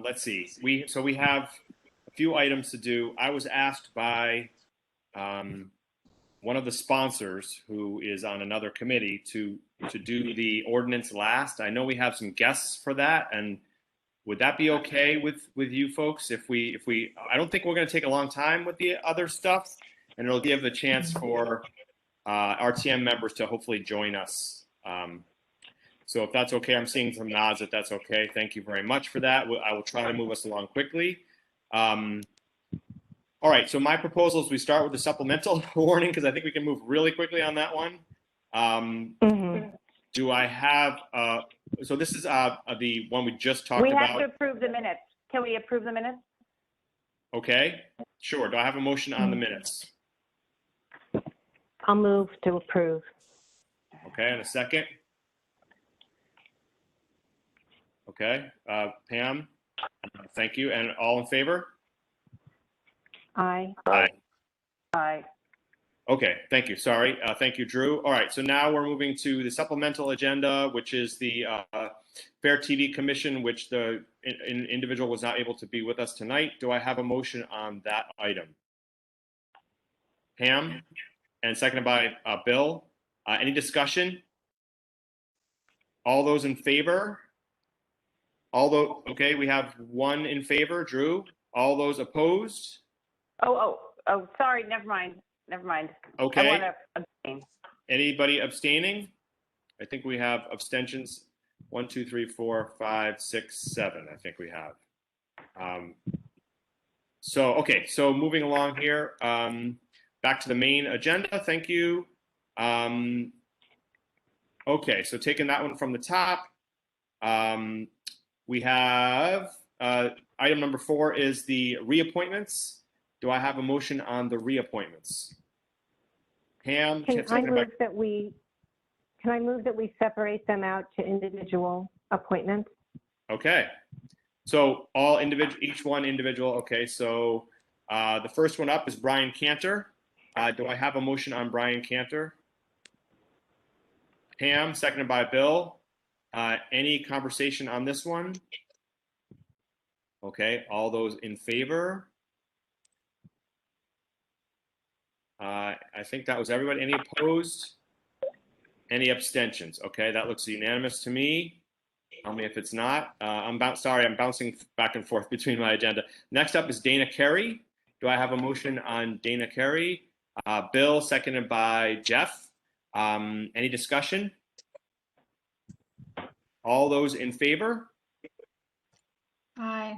let's see. We have a few items to do. I was asked by one of the sponsors who is on another committee to do the ordinance last. I know we have some guests for that, and would that be okay with you folks if we I don't think we're going to take a long time with the other stuff, and it'll give a chance for RTM members to hopefully join us. So if that's okay, I'm seeing some nods that that's okay. Thank you very much for that. I will try to move us along quickly. All right, so my proposal is we start with the supplemental warning because I think we can move really quickly on that one. Do I have, so this is the one we just talked about. We have to approve the minutes. Can we approve the minutes? Okay, sure. Do I have a motion on the minutes? I'll move to approve. Okay, and a second? Okay, Pam, thank you. And all in favor? Aye. Aye. Aye. Okay, thank you. Sorry. Thank you, Drew. All right, so now we're moving to the supplemental agenda, which is the Fair TV Commission, which the individual was not able to be with us tonight. Do I have a motion on that item? Pam, and seconded by Bill. Any discussion? All those in favor? Okay, we have one in favor. Drew. All those opposed? Oh, sorry. Never mind. Okay. I want to abstain. Anybody abstaining? I think we have abstentions. 1, 2, 3, 4, 5, 6, 7. I think we have. Okay. So moving along here, back to the main agenda. Thank you. Okay. So taking that one from the top, we have item number 4 is the reappointments. Do I have a motion on the reappointments? Pam, Can I move that we separate them out to individual appointments? Okay. So each one individual. Okay. So the first one up is Brian Cantor. Do I have a motion on Brian Cantor? Pam, seconded by Bill. Any conversation on this one? Okay. All those in favor? I think that was everybody. Any opposed? Any abstentions? Okay, that looks unanimous to me. Tell me if it's not. I'm bouncing back and forth between my agenda. Next up is Dana Carey. Do I have a motion on Dana Carey? Bill, seconded by Jeff. Any discussion? All those in favor? Aye.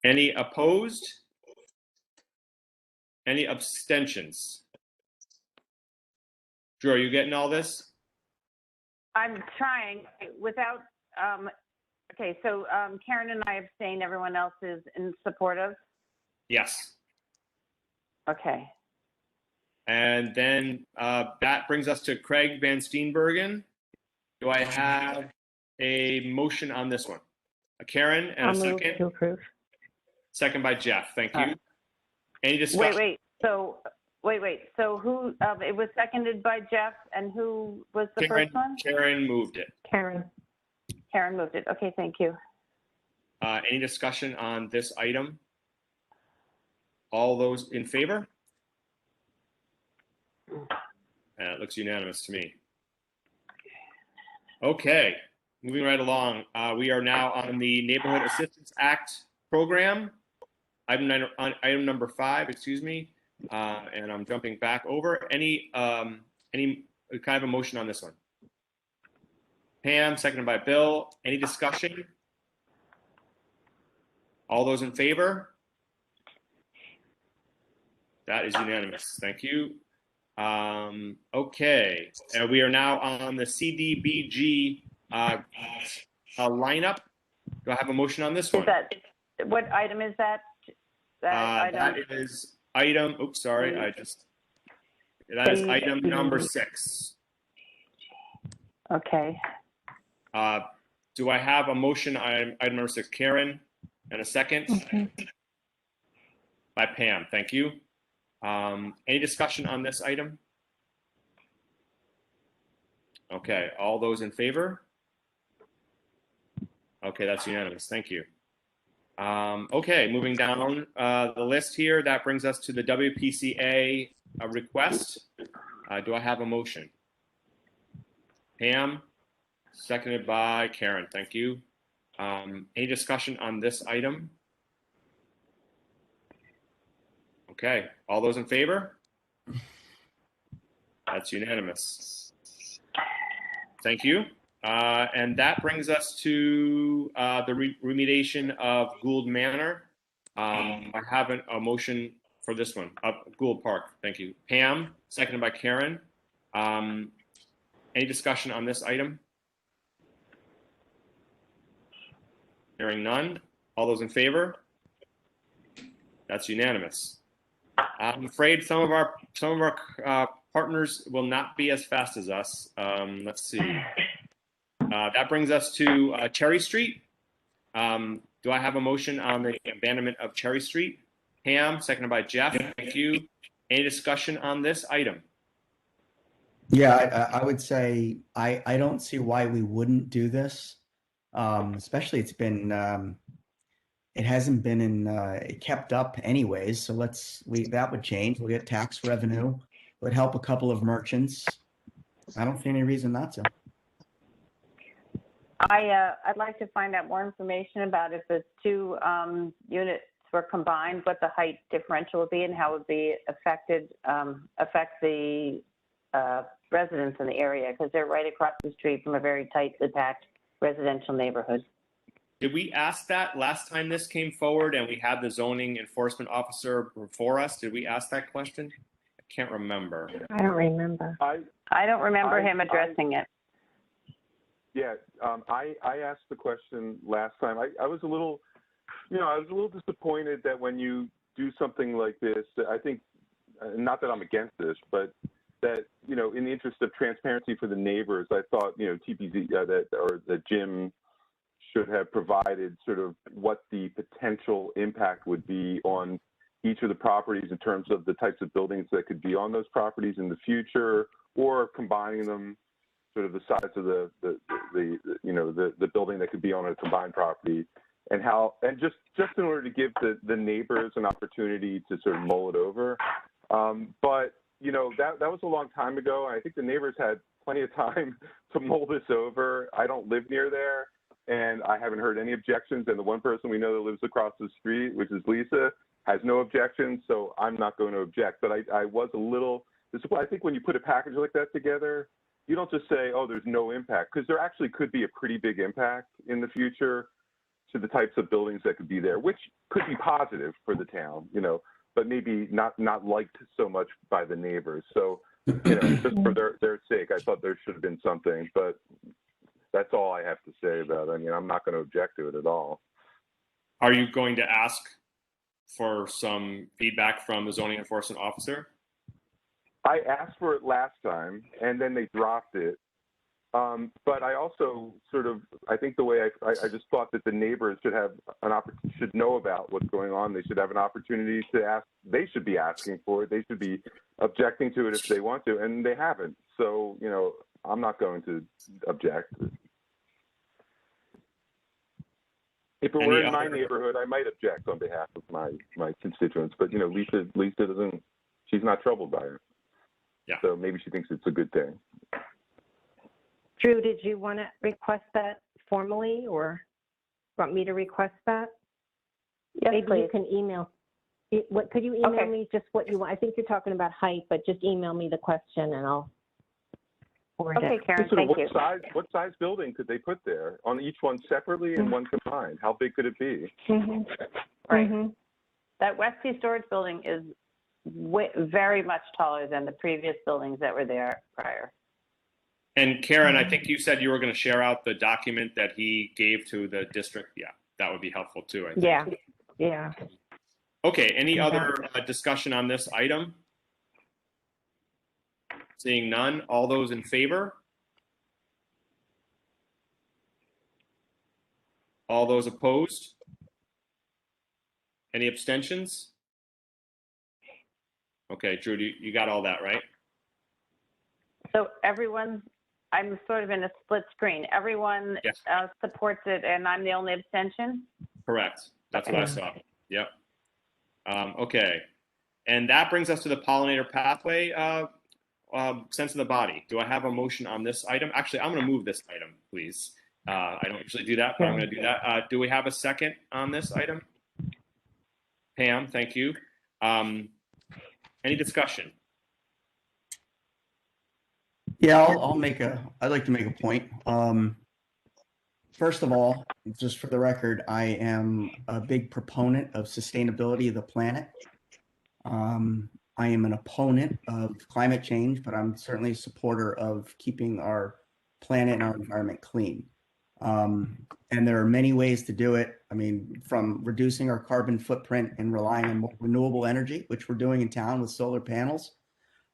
Any opposed? Any abstentions? Drew, are you getting all this? I'm trying without, okay, so Karen and I abstain. Everyone else is in support of? Yes. Okay. And then that brings us to Craig Van Steenbergen. Do I have a motion on this one? Karen, and I'll a second? move to approve. Second by Jeff. Thank you. Any discussion? Wait. So who, it was seconded by Jeff, and who was the first one? Karen moved it. Karen moved it. Okay, thank you. Any discussion on this item? All those in favor? It looks unanimous to me. Okay, moving right along. We are now on the Neighborhood Assistance Act program. Item number 5, excuse me. And I'm jumping back over. Any kind of a motion on this one? Pam, seconded by Bill. Any discussion? All those in favor? That is unanimous. Thank you. Okay, and we are now on the CDBG lineup. Do I have a motion on this one? What item is that? That is item. Oops, sorry. That is item number 6. Okay. Do I have a motion on item number 6, Karen, and a second? By Pam. Thank you. Any discussion on this item? Okay. All those in favor? Okay, that's unanimous. Thank you. Okay, moving down the list here, that brings us to the WPCA request. Do I have a motion? Pam, seconded by Karen. Thank you. Any discussion on this item? Okay, all those in favor? That's unanimous. Thank you. And that brings us to the remediation of Gould Manor. I have a motion for this one, Gould Park. Thank you. Pam, seconded by Karen. Any discussion on this item? Hearing none. All those in favor? That's unanimous. I'm afraid some of our partners will not be as fast as us. Let's see. That brings us to Cherry Street. Do I have a motion on the abandonment of Cherry Street? Pam, seconded by Jeff. Thank you. Any discussion on this item? Yeah, I would say I don't see why we wouldn't do this. Especially it hasn't been kept up anyways. So that would change. We'll get tax revenue. It would help a couple of merchants. I don't see any reason not to. I'd like to find out more information about if the two units were combined, what the height differential would be and how it would be affect the residents in the area, because they're right across the street from a very tightly packed residential neighborhood. Did we ask that last time this came forward and we had the zoning enforcement officer before us? Did we ask that question? I can't remember. I don't remember. I don't remember him addressing it. Yeah, I asked the question last time. I was a little, I was a little disappointed that when you do something like this, I think, not that I'm against this, but that, in the interest of transparency for the neighbors, I thought, TPZ or the gym should have provided sort of what the potential impact would be on each of the properties in terms of the types of buildings that could be on those properties in the future, or combining them, sort of the size of the building that could be on a combined property, and just in order to give the neighbors an opportunity to sort of mull it over. But that was a long time ago. I think the neighbors had plenty of time to mull this over. I don't live near there, and I haven't heard any objections. And the one person we know that lives across the street, which is Lisa, has no objections. So I'm not going to object. But I was a little disappointed. I think when you put a package like that together, you don't just say, oh, there's no impact, because there actually could be a pretty big impact in the future to the types of buildings that could be there, which could be positive for the town, but maybe not liked so much by the neighbors. So, just for their sake, I thought there should have been something, but that's all I have to say about it. I mean, I'm not going to object to it at all. Are you going to ask for some feedback from the zoning enforcement officer? I asked for it last time, and then they dropped it. But I also I think the way I just thought that the neighbors should know about what's going on. They should have an opportunity to ask. They should be asking for it. They should be objecting to it if they want to, and they haven't. So, I'm not going to object. If it were in my neighborhood, I might object on behalf of my constituents. But, Lisa doesn't. She's not troubled by it. Yeah. So maybe she thinks it's a good thing. Drew, did you want to request that formally, or want me to request that? Yes, Maybe please. you can email. Could you email me just what you want? I think you're talking about height, but just email me the question and I'll forward Okay, it. Karen, thank you. What size building could they put there? On each one separately and one combined? How big could it be? Mm-hmm. Right. Mm-hmm. That Westie storage building is very much taller than the previous buildings that were there prior. And Karen, I think you said you were going to share out the document that he gave to the district. Yeah, that would be helpful too, I think. Yeah. Yeah. Okay, any other discussion on this item? Seeing none, all those in favor? All those opposed? Any abstentions? Okay, Drew, you got all that, right? So everyone's I'm sort of in a split screen. Everyone Yes. Supports it, and I'm the only abstention? Correct. That's what I saw. Yep. Okay. And that brings us to the Pollinator Pathway sense of the body. Do I have a motion on this item? Actually, I'm going to move this item, please. I don't usually do that, but I'm going to do that. Do we have a second on this item? Pam, thank you. Any discussion? Yeah, I'd like to make a point. First of all, just for the record, I am a big proponent of sustainability of the planet. I am an opponent of climate change, but I'm certainly a supporter of keeping our planet and our environment clean. And there are many ways to do it. I mean, from reducing our carbon footprint and relying on more renewable energy, which we're doing in town with solar panels,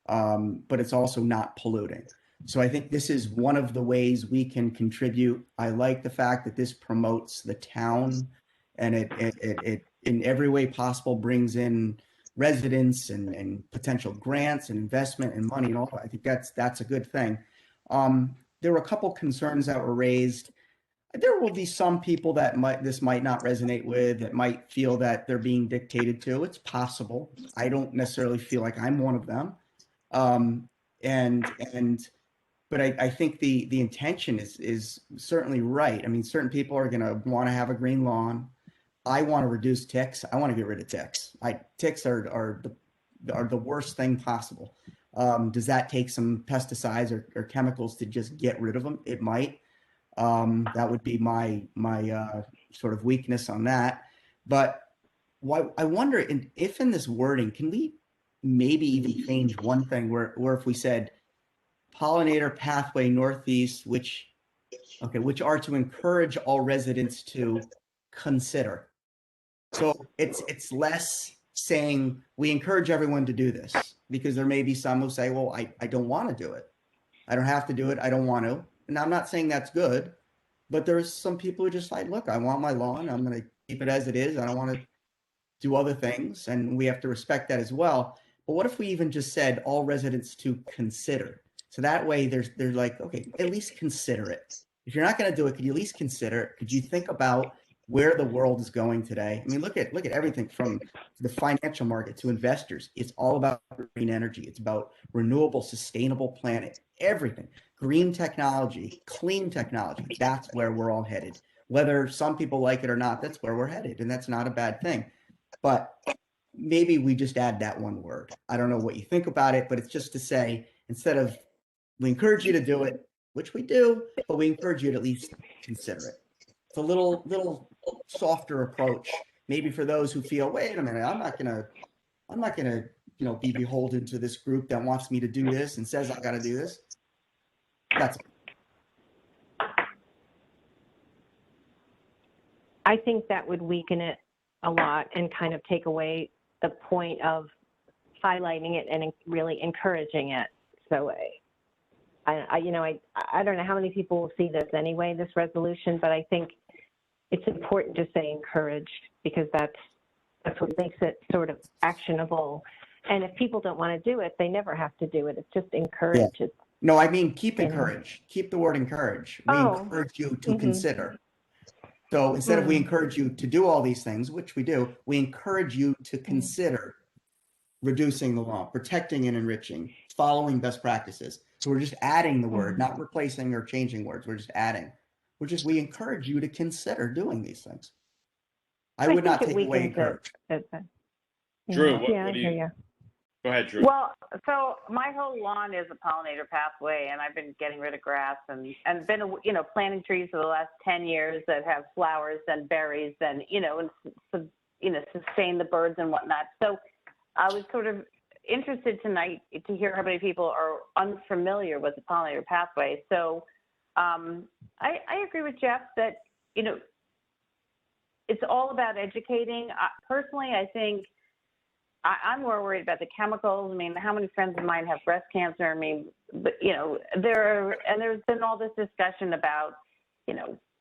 but it's also not polluting. So I think this is one of the ways we can contribute. I like the fact that this promotes the town, and it in every way possible brings in residents and potential grants and investment and money and all. I think that's a good thing. There were a couple concerns that were raised. There will be some people that this might not resonate with, that might feel that they're being dictated to. It's possible. I don't necessarily feel like I'm one of them. But I think the intention is certainly right. I mean, certain people are going to want to have a green lawn. I want to reduce ticks. I want to get rid of ticks. Ticks are the worst thing possible. Does that take some pesticides or chemicals to just get rid of them? It might. That would be my sort of weakness on that. But I wonder if in this wording, can we maybe even change one thing where if we said Pollinator Pathway Northeast, which are to encourage all residents to consider. So it's less saying we encourage everyone to do this, because there may be some who say, well, I don't want to do it. I don't have to do it. I don't want to. And I'm not saying that's good, but there's some people who just like, look, I want my lawn. I'm going to keep it as it is. I don't want to do other things. And we have to respect that as well. But what if we even just said all residents to consider? So that way they're like, okay, at least consider it. If you're not going to do it, could you at least consider it? Could you think about where the world is going today? I mean, look at everything from the financial market to investors. It's all about green energy. It's about renewable, sustainable planet, everything. Green technology, clean technology. That's where we're all headed. Whether some people like it or not, that's where we're headed. And that's not a bad thing. But maybe we just add that one word. I don't know what you think about it, but it's just to say, instead of we encourage you to do it, which we do, but we encourage you to at least consider it. It's a little softer approach, maybe for those who feel, wait a minute, I'm not gonna, be beholden to this group that wants me to do this and says I got to do this. That's it. I think that would weaken it a lot and kind of take away the point of highlighting it and really encouraging it. So I don't know how many people will see this anyway, this resolution, but I think it's important to say encourage, because that's what makes it sort of actionable. And if people don't want to do it, they never have to do it. It's just encourage. Yeah. No, I mean, keep encourage. Keep the word encourage. We encourage you to consider. So instead of we encourage you to do all these things, which we do, we encourage you to consider reducing the law, protecting and enriching, following best practices. So we're just adding the word, not replacing or changing words. We're just adding. We encourage you to consider doing these things. I would not take away encourage. Drew, what do you? Go ahead, Drew. Well, so my whole lawn is a pollinator pathway, and I've been getting rid of grass and been, planting trees for the last 10 years that have flowers and berries and, sustain the birds and whatnot. So I was sort of interested tonight to hear how many people are unfamiliar with the pollinator pathway. So I agree with Jeff that, it's all about educating. Personally, I think I'm more worried about the chemicals. I mean, how many friends of mine have breast cancer? I mean, but, there's been all this discussion about,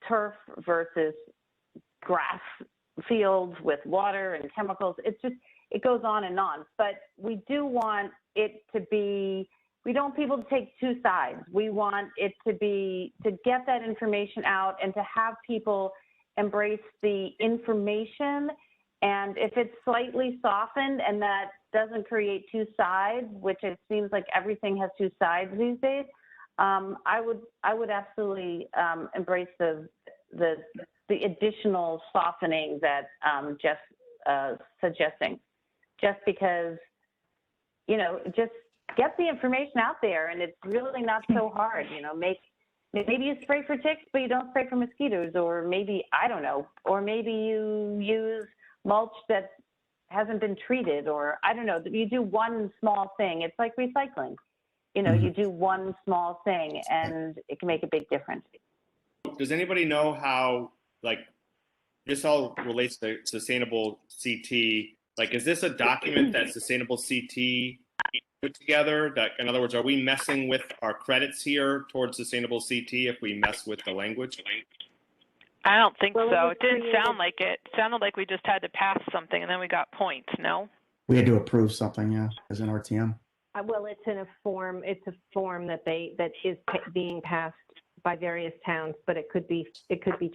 turf versus grass fields with water and chemicals. It goes on and on. But we do want it to be we don't want people to take two sides. We want it to be, to get that information out and to have people embrace the information. And if it's slightly softened and that doesn't create two sides, which it seems like everything has two sides these days, I would absolutely embrace the additional softening that Jeff's suggesting, just because, you know, just get the information out there, and it's really not so hard. You know, maybe you spray for ticks, but you don't spray for mosquitoes, or maybe, I don't know, or maybe you use mulch that hasn't been treated, or I don't know, you do one small thing. It's like recycling. You know, you do one small thing and it can make a big difference. Does anybody know how, like, this all relates to Sustainable CT? Like, is this a document that Sustainable CT put together? That, in other words, are we messing with our credits here towards Sustainable CT if we mess with the language? I don't think Well, so. it It didn't created- sound like it. It sounded like we just had to pass something and then we got points, no? We had to approve something, yeah, as an RTM. Well, it's in a form. It's a form that is being passed by various towns, but it could be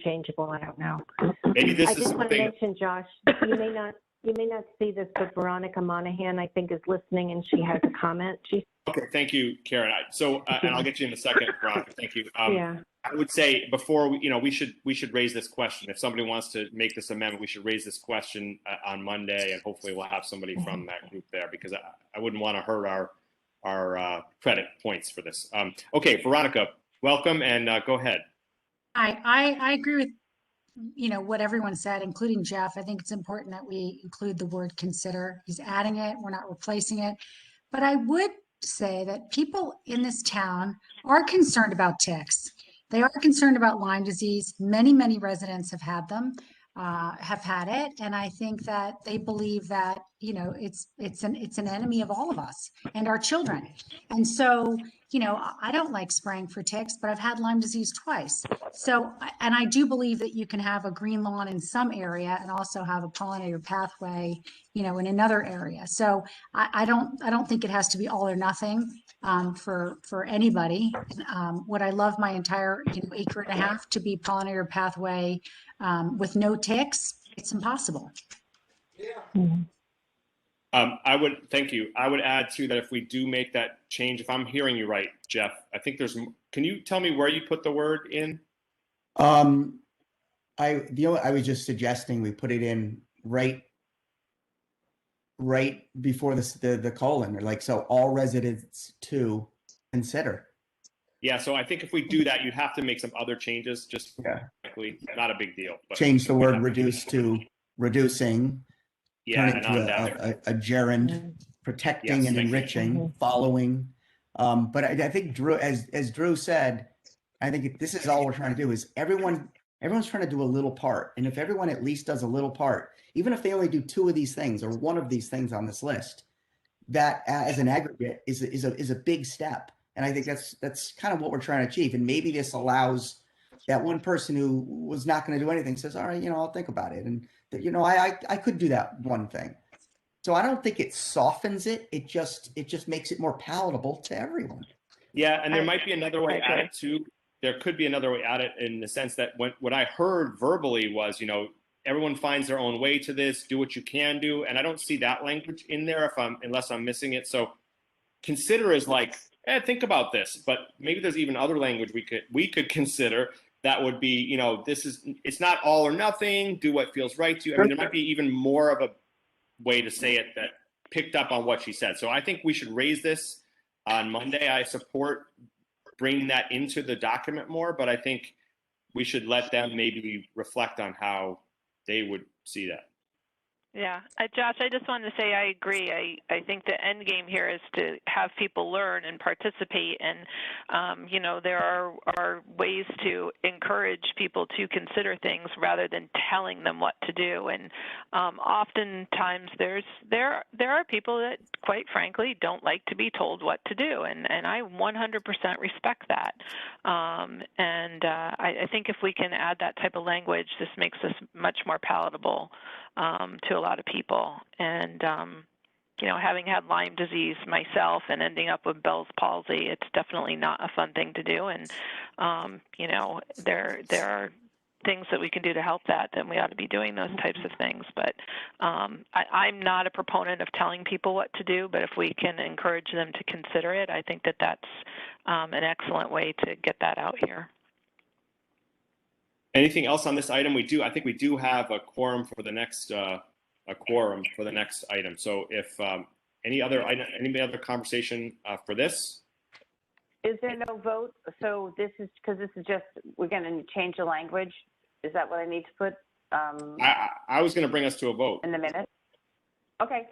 changeable. I don't know. Maybe this I is just want to something. mention, Josh, you may not see this, but Veronica Monahan, I think, is listening, and she has a comment. Okay, thank you, Karen. And I'll get you in a second, Veronica. Thank you. Yeah. I would say before we should raise this question. If somebody wants to make this amendment, we should raise this question on Monday, and hopefully we'll have somebody from that group there, because I wouldn't want to hurt our credit points for this. Okay, Veronica, welcome, and go ahead. I agree with, you know, what everyone said, including Jeff. I think it's important that we include the word consider. He's adding it, we're not replacing it. But I would say that people in this town are concerned about ticks. They are concerned about Lyme disease. Many residents have had them, have had it. And I think that they believe that, you know, it's an enemy of all of us and our children. And so, you know, I don't like spraying for ticks, but I've had Lyme disease twice. So, and I do believe that you can have a green lawn in some area and also have a pollinator pathway, you know, in another area. So I don't think it has to be all or nothing for anybody. Would I love my entire, you know, acre and a half to be pollinator pathway with no ticks? It's impossible. Thank you. I would add too that if we do make that change, if I'm hearing you right, Jeff, I think can you tell me where you put the word in? I was just suggesting we put it in right before the colon, or like, so all residents to consider. Yeah, so I think if we do that, you have to make some other changes. Just frankly, not a big deal. But change the word reduce to reducing. Yeah, turn it to a gerund, protecting and enriching, following. But I think Drew, as Drew said, I think this is all we're trying to do is everyone's trying to do a little part. And if everyone at least does a little part, even if they only do two of these things or one of these things on this list, that as an aggregate is a big step. And I think that's kind of what we're trying to achieve. And maybe this allows that one person who was not going to do anything says, all right, you know, I'll think about it. And, you know, I could do that one thing. So I don't think it softens it. It just makes it more palatable to everyone. Yeah. And there might be another way at it too. There could be another way at it in the sense that what I heard verbally was, you know, everyone finds their own way to this, do what you can do. And I don't see that language in there unless I'm missing it. So consider is like, think about this, but maybe there's even other language we could consider that would be, you know, it's not all or nothing, do what feels right to you. I mean, there might be even more of a way to say it that picked up on what she said. So I think we should raise this on Monday. I support bringing that into the document more, but I think we should let them maybe reflect on how they would see that. Yeah, Josh, I just wanted to say I agree. I think the end game here is to have people learn and participate, and you know, there are ways to encourage people to consider things rather than telling them what to do. And oftentimes there are people that, quite frankly, don't like to be told what to do, and I 100% respect that. I think if we can add that type of language, this makes this much more palatable to a lot of people. And having had Lyme disease myself and ending up with Bell's palsy, it's definitely not a fun thing to do. And, there are things that we can do to help that, then we ought to be doing those types of things. But I'm not a proponent of telling people what to do, but if we can encourage them to consider it, I think that that's an excellent way to get that out here. Anything else on this item? I think we do have a quorum for the next item. So if any other conversation for this? Is there no vote? So this is, because this is just, we're going to change the language. Is that what I need to put? I was going to bring us to a vote. In the minute? Okay.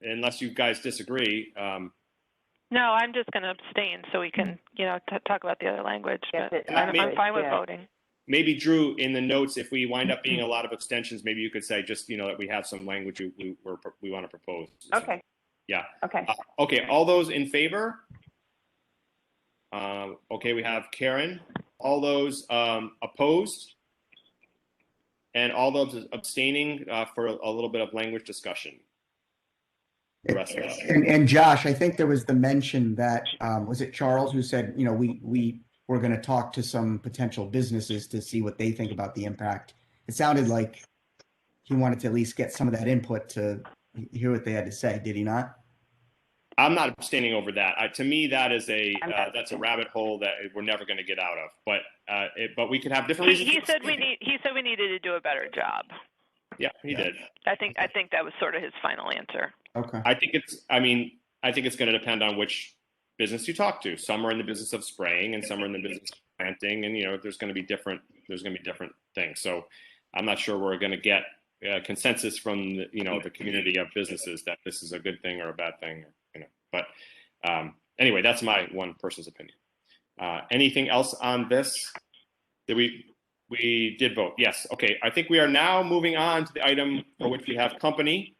Unless you guys disagree. No, I'm just going to abstain so we can, talk about the other language. Yes, But I'm fine with voting. Maybe, Drew, in the notes, if we wind up being a lot of abstentions, maybe you could say just, that we have some language we want to propose. Okay. Yeah. Okay. Okay. All those in favor? Okay, we have Karen. All those opposed? And all those abstaining for a little bit of language discussion. The rest of us. And Josh, I think there was the mention that, was it Charles who said, we were going to talk to some potential businesses to see what they think about the impact. It sounded like he wanted to at least get some of that input to hear what they had to say. Did he not? I'm not abstaining over that. To me, that is that's a rabbit hole that we're never going to get out of. But we could have different reasons. He said we needed to do a better job. Yeah, he did. I think that was sort of his final answer. Okay. I think it's going to depend on which business you talk to. Some are in the business of spraying, and some are in the business of planting, and there's going to be different things. So I'm not sure we're going to get consensus from the community of businesses that this is a good thing or a bad thing. But anyway, that's my one person's opinion. Anything else on this? Did we did vote? Yes. Okay. I think we are now moving on to the item for which we have company.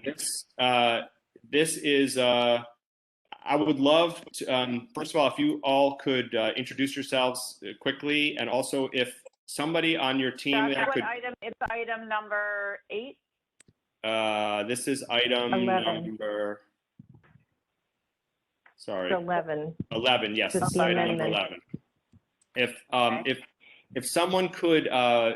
This is. I would love to. First of all, if you all could introduce yourselves quickly, and also if somebody on your team could. It's item number 8. This is item 11. number. Sorry. 11. 11. Yes, Just this is the item number amendment. 11. If someone could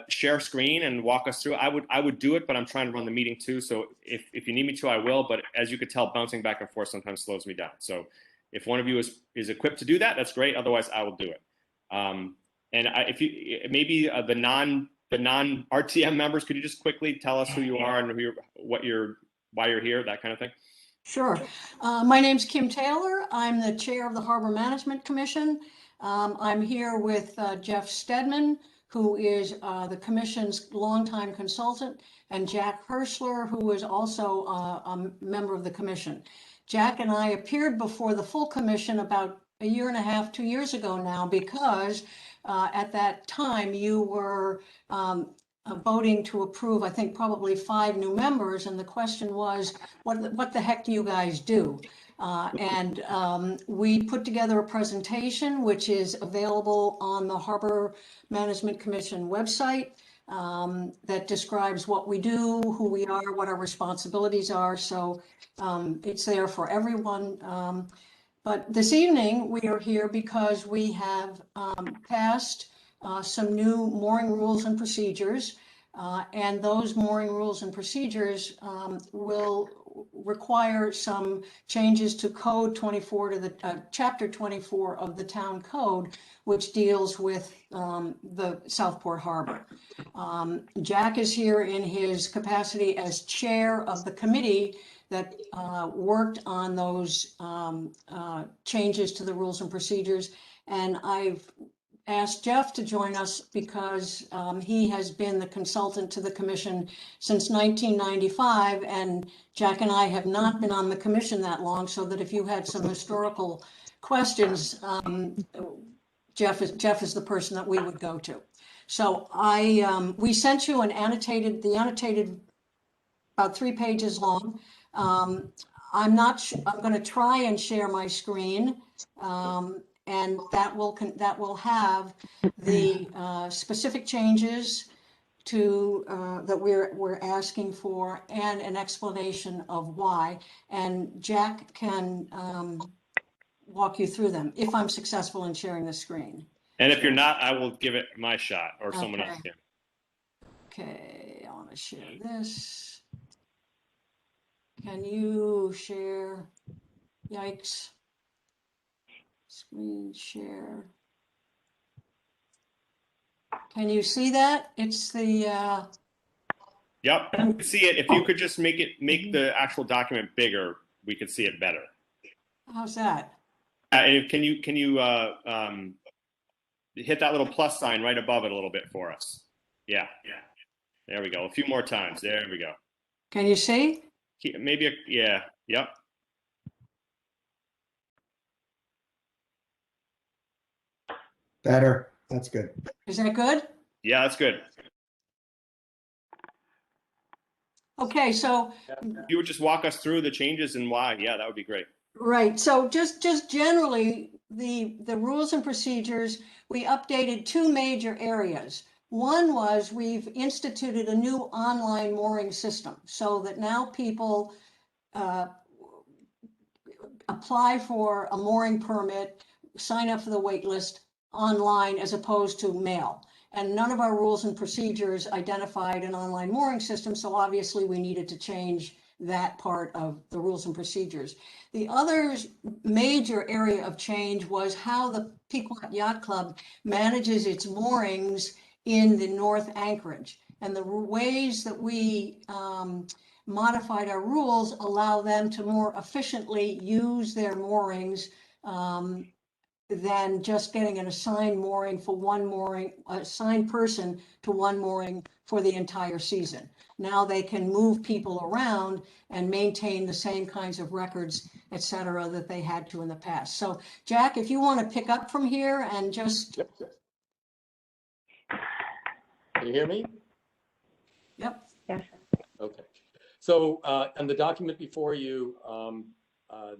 share screen and walk us through, I would do it, but I'm trying to run the meeting too. So if you need me to, I will. But as you could tell, bouncing back and forth sometimes slows me down. So if one of you is equipped to do that, that's great. Otherwise, I will do it. If you maybe the non RTM members, could you just quickly tell us who you are and why you're here, that kind of thing? Sure. My name's Kim Taylor. I'm the chair of the Harbor Management Commission. I'm here with Jeff Stedman, who is the commission's longtime consultant, and Jack Herschler, who is also a member of the commission. Jack and I appeared before the full commission about a year and a half, 2 years ago now, because at that time you were voting to approve, I think, probably 5 new members. And the question was, what the heck do you guys do? We put together a presentation, which is available on the Harbor Management Commission website, that describes what we do, who we are, what our responsibilities are. So it's there for everyone. But this evening we are here because we have passed some new mooring rules and procedures, and those mooring rules and procedures will require some changes to Code 24 to the Chapter 24 of the Town Code, which deals with the Southport Harbor. Jack is here in his capacity as chair of the committee that worked on those changes to the rules and procedures, and I've asked Jeff to join us because he has been the consultant to the commission since 1995, and Jack and I have not been on the commission that long, so that if you had some historical questions, Jeff is the person that we would go to. So we sent you the annotated about 3 pages long. I'm going to try and share my screen. And that will have the specific changes to, that we're asking for, and an explanation of why. And Jack can walk you through them if I'm successful in sharing the screen. And if you're not, I will give it my shot, or someone else can. Okay, I want to share this. Can you share? Yikes. Screen share. Can you see that? It's the, Yep, you can see it. If you could just make the actual document bigger, we could see it better. how's that? And can you hit that little plus sign right above it a little bit for us? Yeah. There we go. A few more times. There we go. Can you see? Maybe yeah. Yep. Better. That's good. Is that good? Yeah, that's good. Okay, so You would just walk us through the changes and why. Yeah, that would be great. right, so just generally, the rules and procedures, we updated two major areas. One was we've instituted a new online mooring system so that now people apply for a mooring permit, sign up for the wait list online as opposed to mail. And none of our rules and procedures identified an online mooring system, so obviously we needed to change that part of the rules and procedures. The other major area of change was how the Pequot Yacht Club manages its moorings in the North Anchorage. And the ways that we modified our rules allow them to more efficiently use their moorings than just getting an assigned mooring for one mooring, assigned person to one mooring for the entire season. Now they can move people around and maintain the same kinds of records, et cetera, that they had to in the past. So Jack, if you want to pick up from here and just. Yep. Can you hear me? Yep. Yes. Okay. So on the document before you,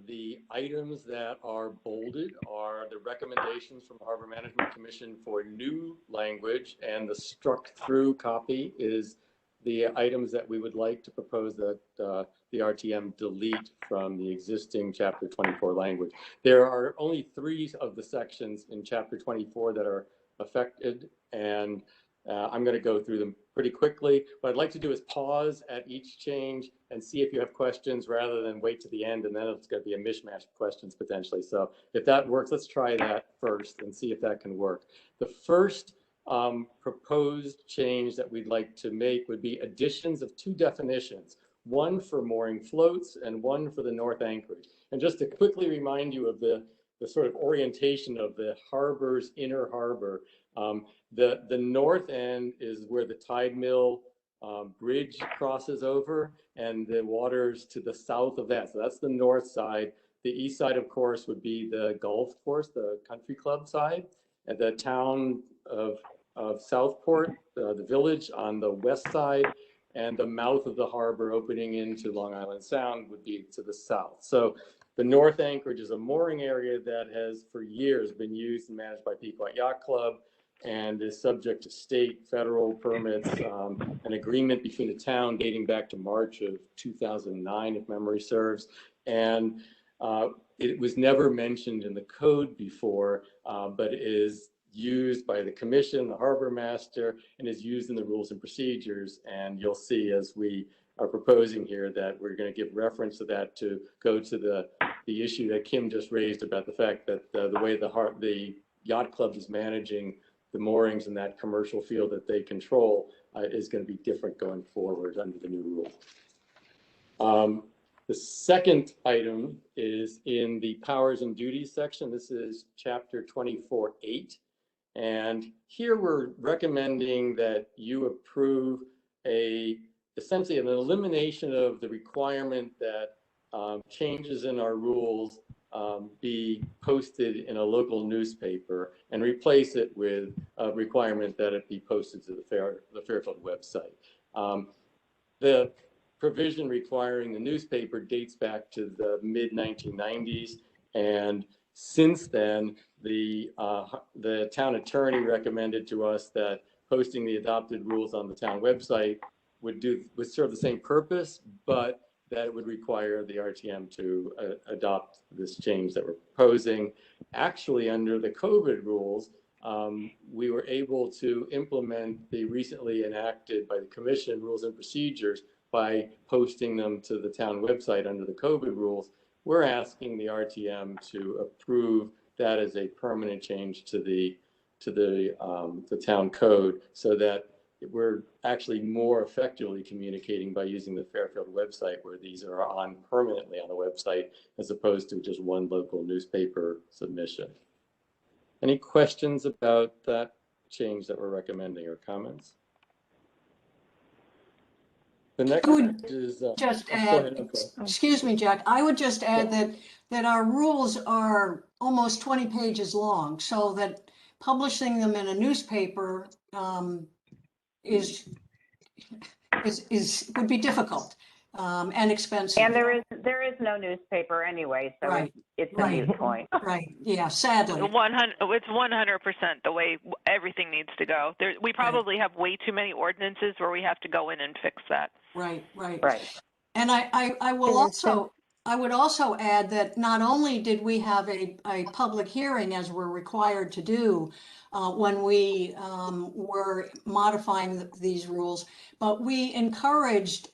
the items that are bolded are the recommendations from the Harbor Management Commission for new language, and the struck through copy is the items that we would like to propose that the RTM delete from the existing Chapter 24 language. There are only 3 of the sections in Chapter 24 that are affected, and I'm going to go through them pretty quickly. What I'd like to do is pause at each change and see if you have questions rather than wait to the end, and then it's going to be a mishmash of questions potentially. So if that works, let's try that first and see if that can work. The first proposed change that we'd like to make would be additions of 2 definitions, one for mooring floats and one for the North Anchorage. And just to quickly remind you of the sort of orientation of the harbor's inner harbor, the north end is where the tide mill bridge crosses over, and the waters to the south of that. So that's the north side. The east side, of course, would be the golf course, the country club side, and the town of Southport, the village on the west side, and the mouth of the harbor opening into Long Island Sound would be to the south. So the North Anchorage is a mooring area that has for years been used and managed by Pequot Yacht Club, and is subject to state, federal permits, an agreement between the town dating back to March of 2009, if memory serves. And it was never mentioned in the code before, but is used by the commission, the harbor master, and is used in the rules and procedures. And you'll see as we are proposing here that we're going to give reference to that to go to the issue that Kim just raised about the fact that the way the yacht club is managing the moorings in that commercial field that they control is going to be different going forward under the new rule. The second item is in the powers and duties section. This is Chapter 24.8. And here we're recommending that you approve essentially an elimination of the requirement that changes in our rules be posted in a local newspaper, and replace it with a requirement that it be posted to the Fairfield website. The provision requiring the newspaper dates back to the mid-1990s, and since then, the town attorney recommended to us that posting the adopted rules on the town website would serve the same purpose, but that it would require the RTM to adopt this change that we're proposing. Actually, under the COVID rules, we were able to implement the recently enacted by the Commission rules and procedures by posting them to the town website under the COVID rules. We're asking the RTM to approve that as a permanent change to the town code, so that we're actually more effectively communicating by using the Fairfield website, where these are on permanently on the website, as opposed to just one local newspaper submission. Any questions about that change that we're recommending, or comments? The next is just go add, ahead, okay. excuse me, Jack, I would just add that our rules are almost 20 pages long, so that publishing them in a newspaper would be difficult and expensive. And there is no newspaper anyway, so Right. it's a moot point. Right, yeah, sadly. It's 100% the way everything needs to go. We probably have way too many ordinances where we have to go in and fix that. Right. Right. And I would also add that not only did we have a public hearing, as we're required to do when we were modifying these rules, but we encouraged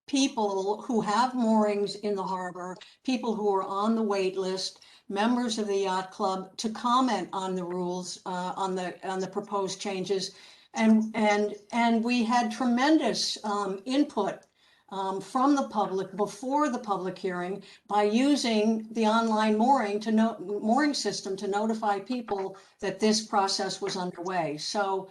people who have moorings in the harbor, people who are on the wait list, members of the yacht club, to comment on the rules, on the proposed changes. And we had tremendous input from the public before the public hearing by using the online mooring system to notify people that this process was underway. So,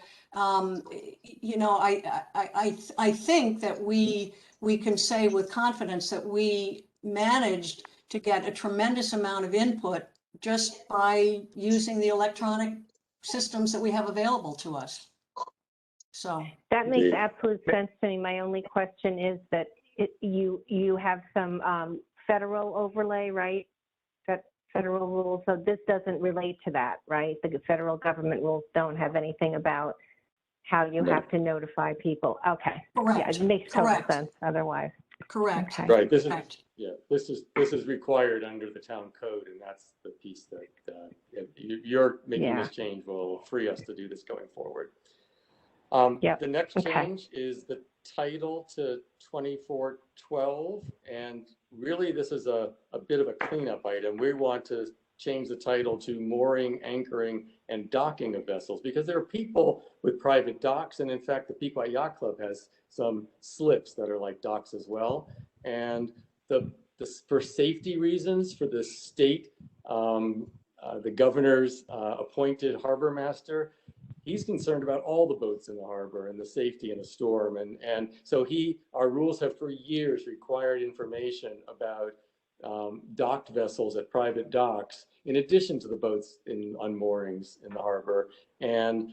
you know, I think that we can say with confidence that we managed to get a tremendous amount of input just by using the electronic systems that we have available to us. So that makes absolute sense to me. My only question is that you have some federal overlay, right? Federal rules. So this doesn't relate to that, right? The federal government rules don't have anything about how you have to notify people. Okay. Correct. Yeah, it makes total sense otherwise. Correct. Okay. Right. This is required under the town code, and that's the piece that you're making this change will free us to do this going forward. The next change is the title to 2412, and really this is a bit of a cleanup item. We want to change the title to mooring, anchoring, and docking of vessels, because there are people with private docks, and in fact the Pequot Yacht Club has some slips that are like docks as well. And for safety reasons, for the state, the governor's appointed harbor master, he's concerned about all the boats in the harbor and the safety in a storm. And so our rules have for years required information about docked vessels at private docks, in addition to the boats on moorings in the harbor. And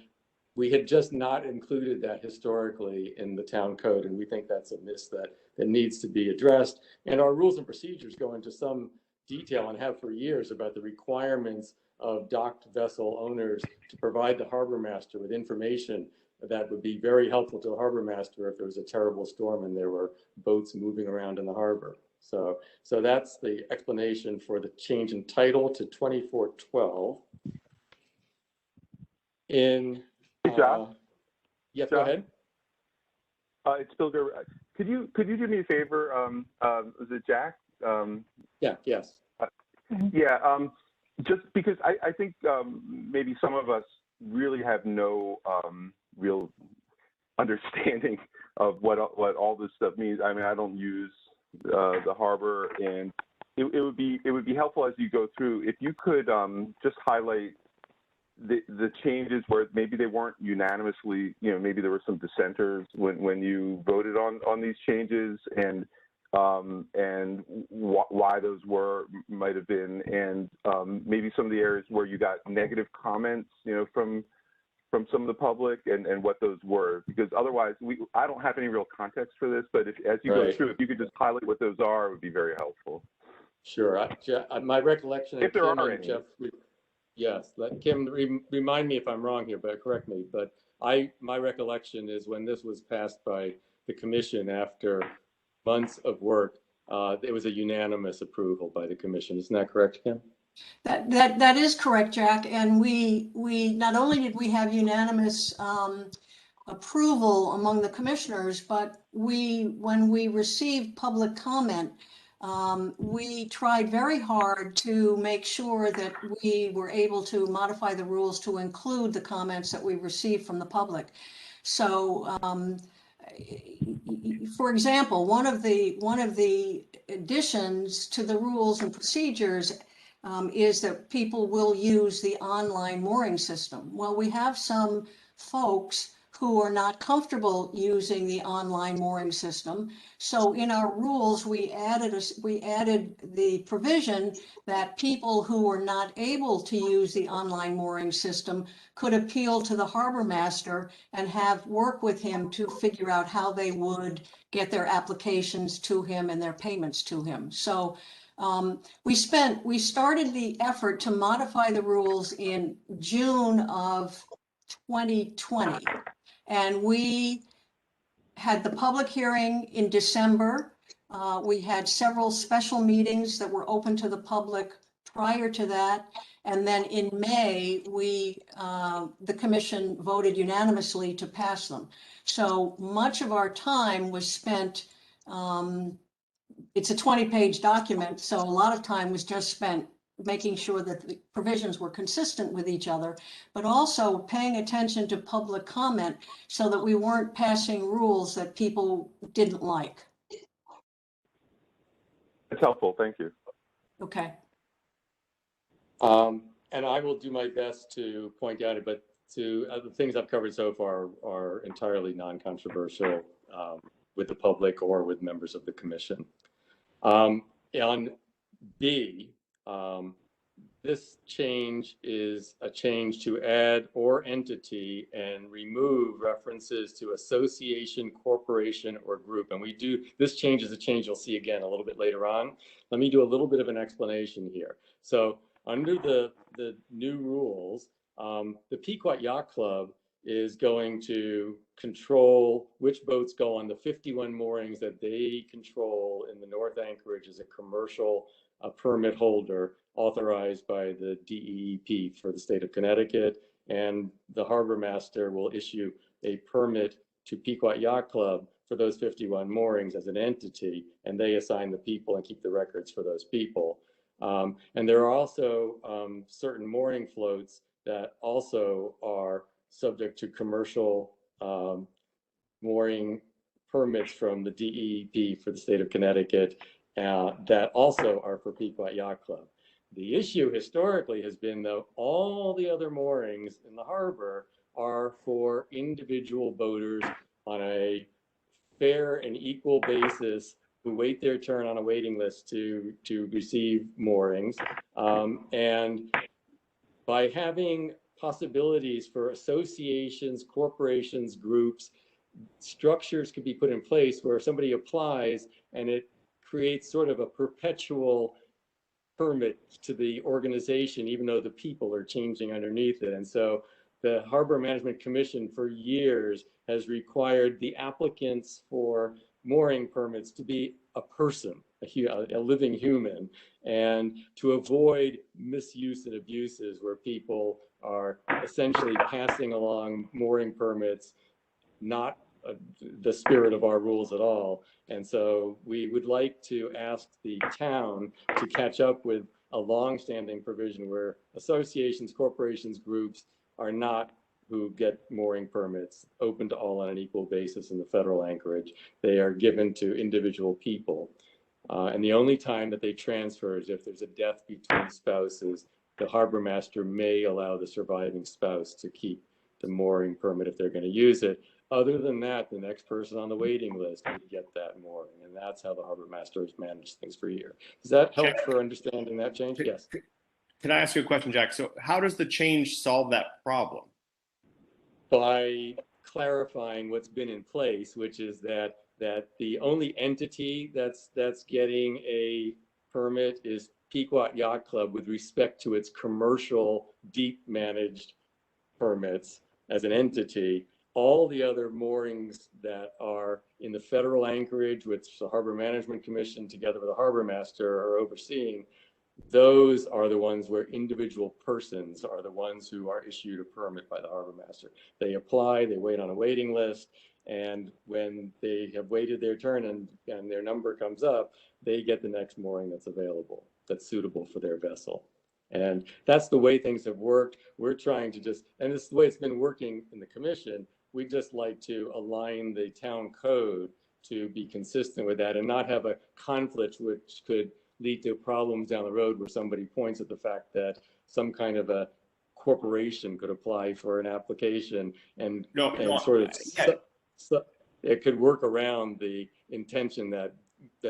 we had just not included that historically in the town code. And we think that's a miss that needs to be addressed. And our rules and procedures go into some detail, and have for years, about the requirements of docked vessel owners to provide the harbor master with information that would be very helpful to the harbor master if there was a terrible storm and there were boats moving around in the harbor. So that's the explanation for the change in title to 2412. Josh? Yeah, go ahead. It's Bill Gerber. Could you do me a favor? Was it Jack? Yes. Just because I think maybe some of us really have no real understanding of what all this stuff means. I mean, I don't use the harbor, and it would be helpful as you go through if you could just highlight the changes where maybe they weren't unanimously, you know, maybe there were some dissenters when you voted on these changes, and why those might have been, and maybe some of the areas where you got negative comments, you know, from some of the public, and what those were, because otherwise I don't have any real context for this, but as you go through, if you could just highlight what those are, it would be very helpful. Sure. My recollection, if there are any. Jeff, Yes, let Kim remind me if I'm wrong here, but correct me. But my recollection is when this was passed by the commission after months of work, it was a unanimous approval by the commission. Isn't that correct, Kim? That is correct, Jack. And we not only did we have unanimous approval among the commissioners, but when we received public comment, we tried very hard to make sure that we were able to modify the rules to include the comments that we received from the public. So, for example, one of the additions to the rules and procedures is that people will use the online mooring system. Well, we have some folks who are not comfortable using the online mooring system. So in our rules, we added the provision that people who are not able to use the online mooring system could appeal to the harbor master and work with him to figure out how they would get their applications to him and their payments to him. So we started the effort to modify the rules in June of 2020. And we had the public hearing in December. We had several special meetings that were open to the public prior to that. And then in May, the commission voted unanimously to pass them. So much of our time was spent, it's a 20-page document, so a lot of time was just spent making sure that the provisions were consistent with each other, but also paying attention to public comment so that we weren't passing rules that people didn't like. That's helpful. Thank you. Okay. And I will do my best to point out it, but the things I've covered so far are entirely non-controversial with the public or with members of the commission. On B, this change is a change to add or entity and remove references to association, corporation, or group. And this change is a change you'll see again a little bit later on. Let me do a little bit of an explanation here. So under the new rules, the Pequot Yacht Club is going to control which boats go on the 51 moorings that they control in the North Anchorage as a commercial permit holder authorized by the DEEP for the state of Connecticut. And the harbor master will issue a permit to Pequot Yacht Club for those 51 moorings as an entity, and they assign the people and keep the records for those people. And there are also certain mooring floats that also are subject to commercial mooring permits from the DEP for the state of Connecticut that also are for Pequot Yacht Club. The issue historically has been, though, all the other moorings in the harbor are for individual boaters on a fair and equal basis who wait their turn on a waiting list to receive moorings. And by having possibilities for associations, corporations, groups, structures could be put in place where somebody applies and it creates sort of a perpetual permit to the organization, even though the people are changing underneath it. And so the Harbor Management Commission for years has required the applicants for mooring permits to be a person, a living human, and to avoid misuse and abuses where people are essentially passing along mooring permits, not the spirit of our rules at all. And so we would like to ask the town to catch up with a long-standing provision where associations, corporations, groups are not who get mooring permits open to all on an equal basis in the federal anchorage. They are given to individual people. And the only time that they transfer is if there's a death between spouses. The harbor master may allow the surviving spouse to keep the mooring permit if they're going to use it. Other than that, the next person on the waiting list would get that mooring. And that's how the harbor master has managed things for years. Does that help for understanding that change? Yes. Can I ask you a question, Jack? So how does the change solve that problem? By clarifying what's been in place, which is that the only entity that's getting a permit is Pequot Yacht Club with respect to its commercial deep managed permits as an entity. All the other moorings that are in the federal anchorage, which the Harbor Management Commission together with the harbor master are overseeing, those are the ones where individual persons are the ones who are issued a permit by the harbor master. They apply, they wait on a waiting list, and when they have waited their turn and their number comes up, they get the next mooring that's available, that's suitable for their vessel. And that's the way things have worked. We're trying to just, and this is the way it's been working in the commission, we just like to align the town code to be consistent with that and not have a conflict which could lead to problems down the road where somebody points at the fact that some kind of a corporation could apply for an application and sort of it could work around the intention that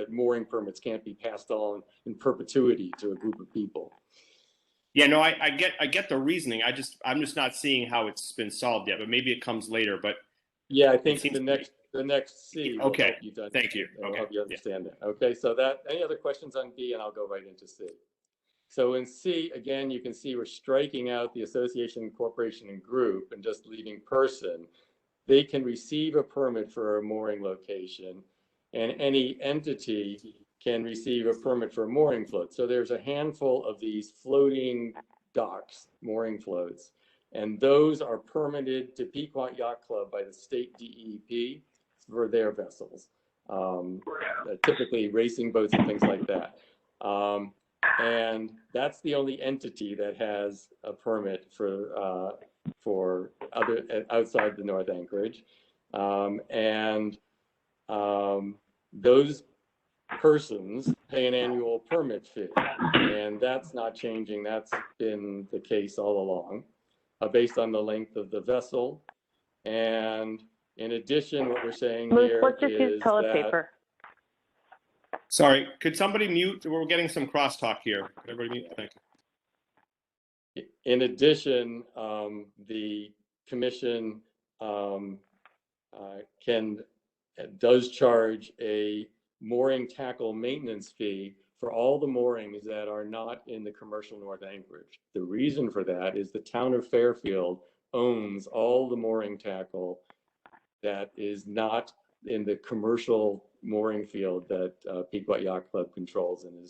mooring permits can't be passed on in perpetuity to a group of people. Yeah, no, I get the reasoning. I'm just not seeing how it's been solved yet, but maybe it comes later. But yeah, I think the next C will okay. help you done. Thank you. Will okay. help you understand that. Okay, so that any other questions on B, and I'll go right into C. So in C, again, you can see we're striking out the association, corporation, and group and just leaving person. They can receive a permit for a mooring location, and any entity can receive a permit for a mooring float. So there's a handful of these floating docks, mooring floats, and those are permitted to Pequot Yacht Club by the state DEP for their vessels, typically racing boats and things like that. And that's the only entity that has a permit for other outside the North Anchorage, those persons pay an annual permit fee, and that's not changing. That's been the case all along, based on the length of the vessel. And in addition, what we're saying here let's just use is toilet that, paper. Sorry, could somebody mute? We're getting some crosstalk here. Could everybody mute? Thank you. in addition, the commission does charge a mooring tackle maintenance fee for all the moorings that are not in the commercial North Anchorage. The reason for that is the town of Fairfield owns all the mooring tackle that is not in the commercial mooring field that Pequot Yacht Club controls and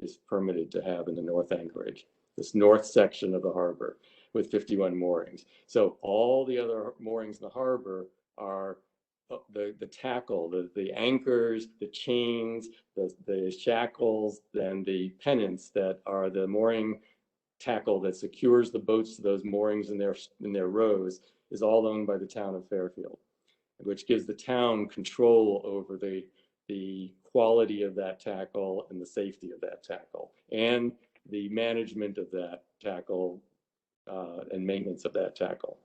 is permitted to have in the North Anchorage, this north section of the harbor with 51 moorings. So all the other moorings in the harbor are the tackle, the anchors, the chains, the shackles, and the pennants that are the mooring tackle that secures the boats to those moorings in their rows is all owned by the town of Fairfield, which gives the town control over the quality of that tackle and the safety of that tackle and the management of that tackle and maintenance of that tackle.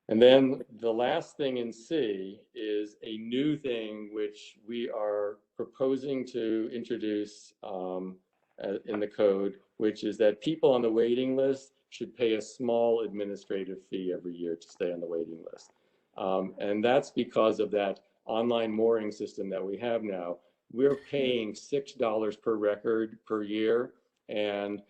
And then the last thing in C is a new thing which we are proposing to introduce in the code, which is that people on the waiting list should pay a small administrative fee every year to stay on the waiting list. And that's because of that online mooring system that we have now. We're paying $6 per record per year. And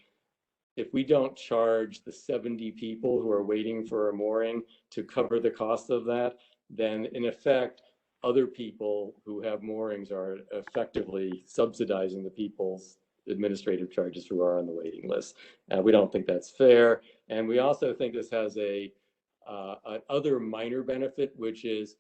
if we don't charge the 70 people who are waiting for a mooring to cover the cost of that, then in effect, other people who have moorings are effectively subsidizing the people's administrative charges who are on the waiting list. We don't think that's fair. And we also think this has another minor benefit, which is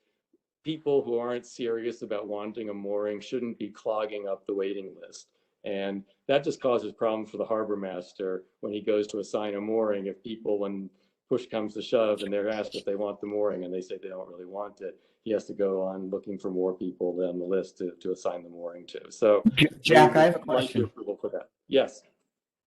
people who aren't serious about wanting a mooring shouldn't be clogging up the waiting list. And that just causes problems for the harbor master when he goes to assign a mooring. If people, when push comes to shove and they're asked if they want the mooring and they say they don't really want it, he has to go on looking for more people on the list to assign the mooring to. So Jack, I have a question. Approval for that. Yes.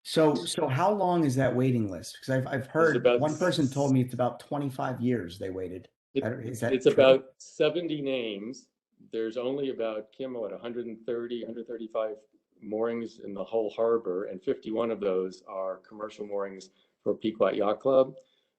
So how long is that waiting list? Because I've heard one person told me it's about 25 years they waited. Is that it's true? About 70 names. There's only about, Kim, what, 135 moorings in the whole harbor, and 51 of those are commercial moorings for Pequot Yacht Club.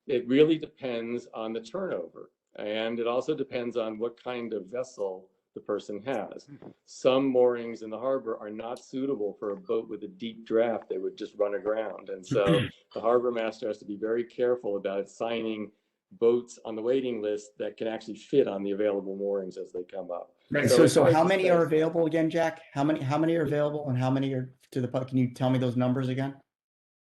It really depends on the turnover, and it also depends on what kind of vessel the person has. Some moorings in the harbor are not suitable for a boat with a deep draft. They would just run aground. And so the harbor master has to be very careful about assigning boats on the waiting list that can actually fit on the available moorings as they come up. Right. So So how many are available again, Jack? How many are available and how many are to the public? Can you tell me those numbers again?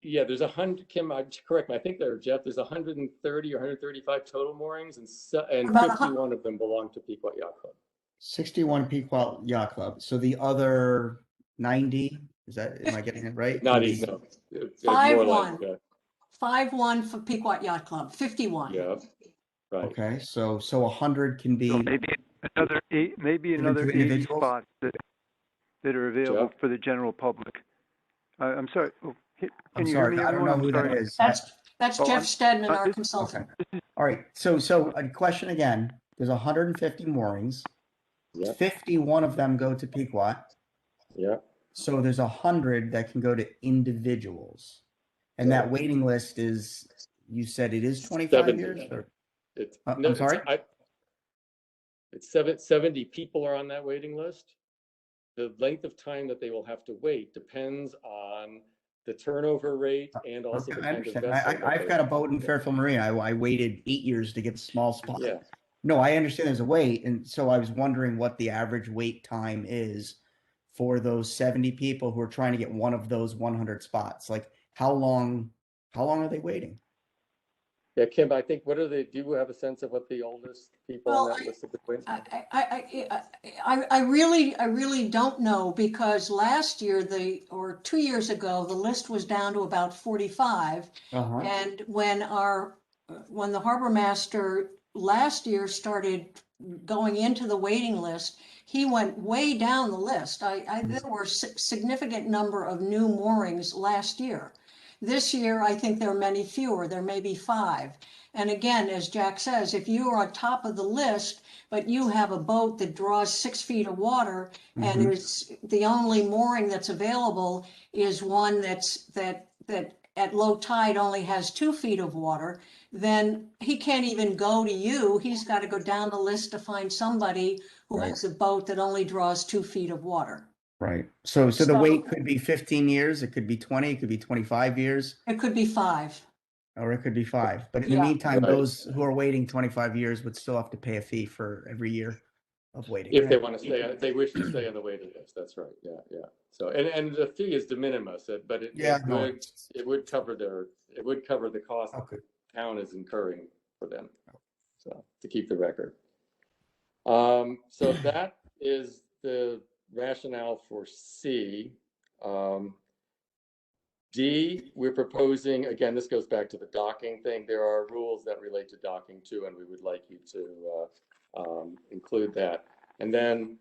Yeah, there's 100, Kim, correct me, I think there, Jeff, there's 130 or 135 total moorings, and 51 of them belong to Pequot Yacht Club. 61 Pequot Yacht Club. So the other 90, am I getting it right? Not easy, no. It's 5-1. 5-1 for Pequot Yacht Club, 51. Yeah, right. Okay, so 100 can be. So maybe another 80 spots that are available Jeff? for the general public. I'm sorry. Oh, I'm you sorry, hear me, I don't know everyone? who that is. That's Jeff Stedman, our consultant. Okay. All right. So a question again. There's 150 moorings. Yeah. 51 of them go to Pequot. Yeah. So there's 100 that can go to individuals. And that waiting list is, you said it is 25 70. years? Or? No, I'm sorry? It's 70 people are on that waiting list. The length of time that they will have to wait depends on the turnover rate and also the kind of vessel. I've got a boat in Fairfield Marina. I waited 8 years to get a small spot. Yeah. No, I understand there's a wait. And so I was wondering what the average wait time is for those 70 people who are trying to get one of those 100 spots. Like how long are they waiting? Yeah, Kim, I think, do you have a sense of what the oldest people on that list of the waiting? I really don't know, because last year, or 2 years ago, the list was down to about 45. And when the harbor master last year started going into the waiting list, he went way down the list. There were significant number of new moorings last year. This year, I think there are many fewer. There may be 5. And again, as Jack says, if you are on top of the list, but you have a boat that draws 6 feet of water, and it's the only mooring that's available is one that at low tide only has 2 feet of water, then he can't even go to you. He's got to go down the list to find somebody who has a boat that only draws 2 feet of water. Right. So the wait could be 15 years. It could be 20. It could be 25 years. It could be 5. Or it could be 5. But in the meantime, those who are waiting 25 years would still have to pay a fee for every year of waiting. If they want to stay, if they wish to stay on the waiting list, that's right. Yeah, yeah. So and the fee is de minimis, but it would cover the cost that the town is incurring for them. So to keep the record. So that is the rationale for C. D, we're proposing, again, this goes back to the docking thing. There are rules that relate to docking too, and we would like you to include that. And then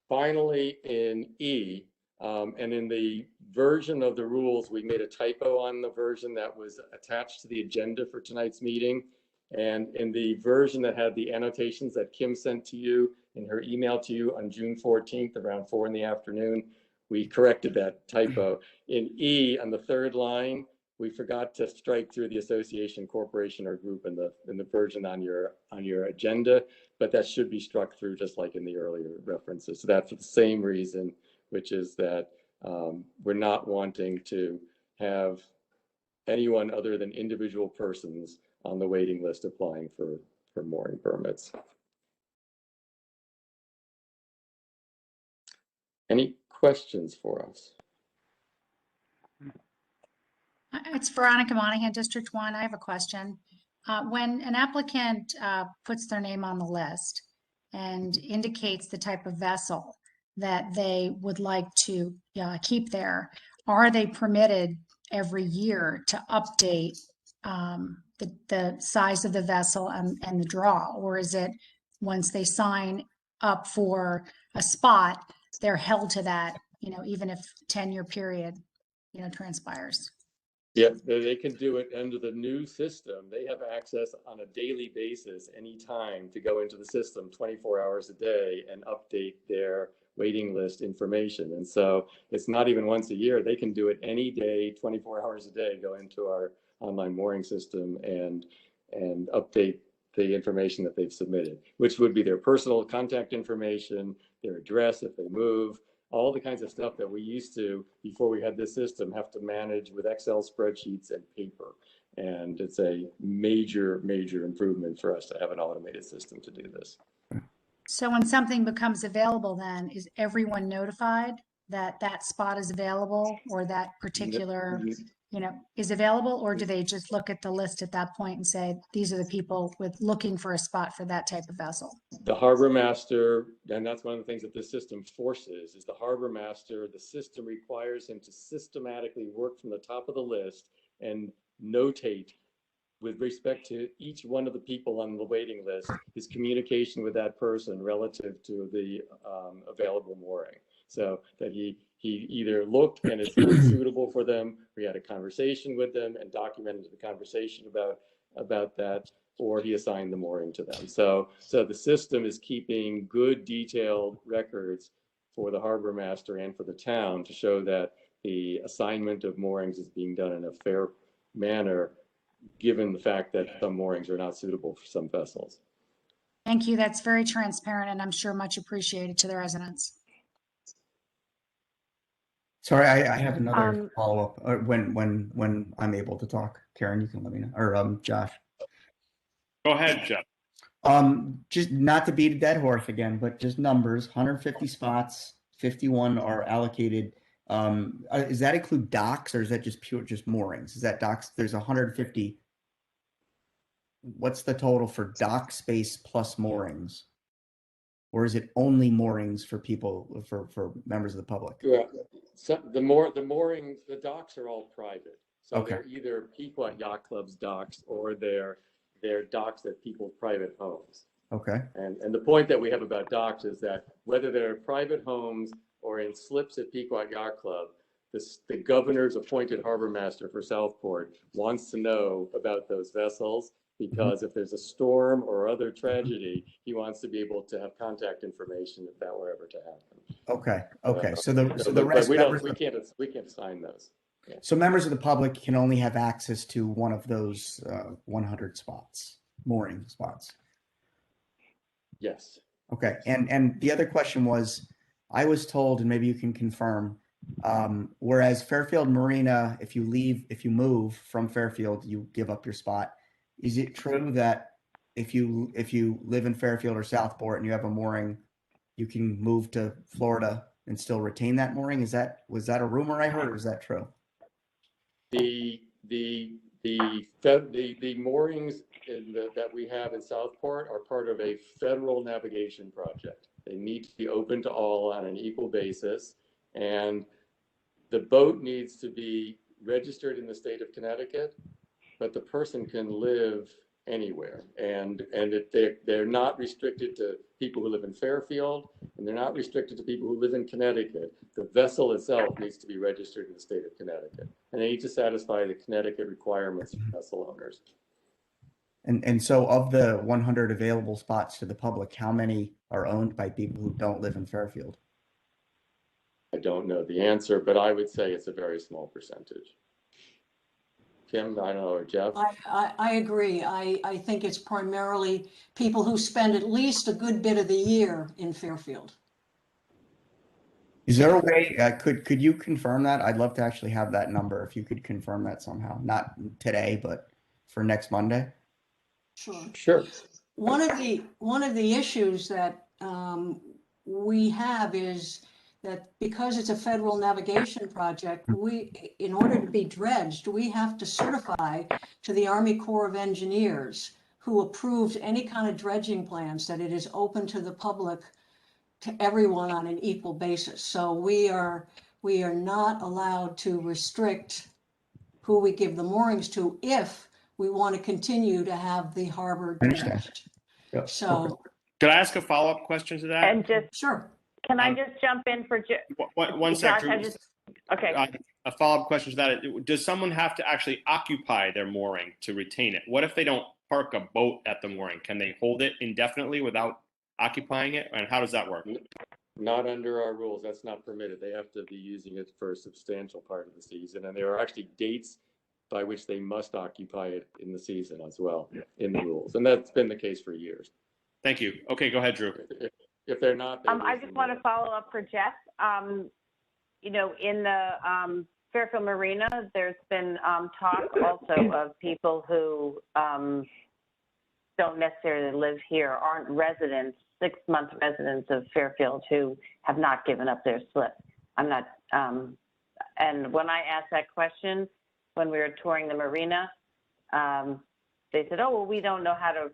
finally in E, and in the version of the rules, we made a typo on the version that was attached to the agenda for tonight's meeting. And in the version that had the annotations that Kim sent to you in her email to you on June 14th around 4 p.m, we corrected that typo. In E, on the 3rd line, we forgot to strike through the association, corporation, or group in the version on your agenda, but that should be struck through just like in the earlier references. So that's for the same reason, which is that we're not wanting to have anyone other than individual persons on the waiting list applying for mooring permits. Any questions for us? It's Veronica Monahan, District 1. I have a question. When an applicant puts their name on the list and indicates the type of vessel that they would like to keep there, are they permitted every year to update the size of the vessel and the draw? Or is it once they sign up for a spot, they're held to that, even if 10-year period, transpires? Yeah, they can do it under the new system. They have access on a daily basis, anytime, to go into the system 24 hours a day and update their waiting list information. And so it's not even once a year. They can do it any day, 24 hours a day, go into our online mooring system and update the information that they've submitted, which would be their personal contact information, their address if they move, all the kinds of stuff that we used to, before we had this system, have to manage with Excel spreadsheets and paper. And it's a major, major improvement for us to have an automated system to do this. So when something becomes available, then is everyone notified that that spot is available or that particular, is available? Or do they just look at the list at that point and say, these are the people with looking for a spot for that type of vessel? The harbor master, and that's one of the things that this system forces, is the harbor master, the system requires him to systematically work from the top of the list and notate with respect to each one of the people on the waiting list, his communication with that person relative to the available mooring. So that he either looked and it's unsuitable for them, or he had a conversation with them and documented the conversation about that, or he assigned the mooring to them. So the system is keeping good detailed records for the harbor master and for the town to show that the assignment of moorings is being done in a fair manner, given the fact that some moorings are not suitable for some vessels. Thank you. That's very transparent and I'm sure much appreciated to the residents. Sorry, I have another follow-up when I'm able to talk. Karen, you can let me know, or Josh. Go ahead, Jeff. Just not to beat a dead horse again, but just numbers, 150 spots, 51 are allocated. Does that include docks or is that just moorings? Is that docks? There's 150. What's the total for dock space plus moorings? Or is it only moorings for people, for members of the public? Yeah. So the moorings, the docks are all private. So Okay. They're either Pequot Yacht Club's docks or they're docks at people's private homes. Okay. And the point that we have about docks is that whether they're private homes or in slips at Pequot Yacht Club, the governor's appointed harbor master for Southport wants to know about those vessels, because if there's a storm or other tragedy, he wants to be able to have contact information if that were ever to happen. Okay. So the rest, we can't assign those. Yeah. So members of the public can only have access to one of those 100 spots, mooring spots. Yes. Okay. And the other question was, I was told, and maybe you can confirm, whereas Fairfield Marina, if you move from Fairfield, you give up your spot. Is it true that if you live in Fairfield or Southport and you have a mooring, you can move to Florida and still retain that mooring? Was that a rumor I heard, or is that true? The moorings that we have in Southport are part of a federal navigation project. They need to be open to all on an equal basis, and the boat needs to be registered in the state of Connecticut, but the person can live anywhere, and they're not restricted to people who live in Fairfield, and they're not restricted to people who live in Connecticut. The vessel itself needs to be registered in the state of Connecticut, and they need to satisfy the Connecticut requirements for vessel owners. And so of the 100 available spots to the public, how many are owned by people who don't live in Fairfield? I don't know the answer, but I would say it's a very small percentage. Kim, I don't know, or Jeff? I agree. I think it's primarily people who spend at least a good bit of the year in Fairfield. Is there a way, could you confirm that? I'd love to actually have that number, if you could confirm that somehow, not today, but for next Monday. Sure. One of the issues that we have is that because it's a federal navigation project, in order to be dredged, we have to certify to the Army Corps of Engineers, who approved any kind of dredging plans, that it is open to the public, to everyone on an equal basis. So we are not allowed to restrict who we give the moorings to if we want to continue to have the harbor dredged. Yep. So. Could I ask a follow-up question to that? And Sure. Can I just jump in for one second? Okay. A follow-up question to that. Does someone have to actually occupy their mooring to retain it? What if they don't park a boat at the mooring? Can they hold it indefinitely without occupying it? And how does that work? Not under our rules. That's not permitted. They have to be using it for a substantial part of the season. And there are actually dates by which they must occupy it in the season as well in the rules. And that's been the case for years. Thank you. Okay, go ahead, Drew. If they're not, they I just want to follow up for Jeff. You know, in the Fairfield Marina, there's been talk also of people who don't necessarily live here, aren't residents, 6-month residents of Fairfield who have not given up their slip. I'm not, and when I asked that question, when we were touring the marina, they said, oh, well, we don't know how to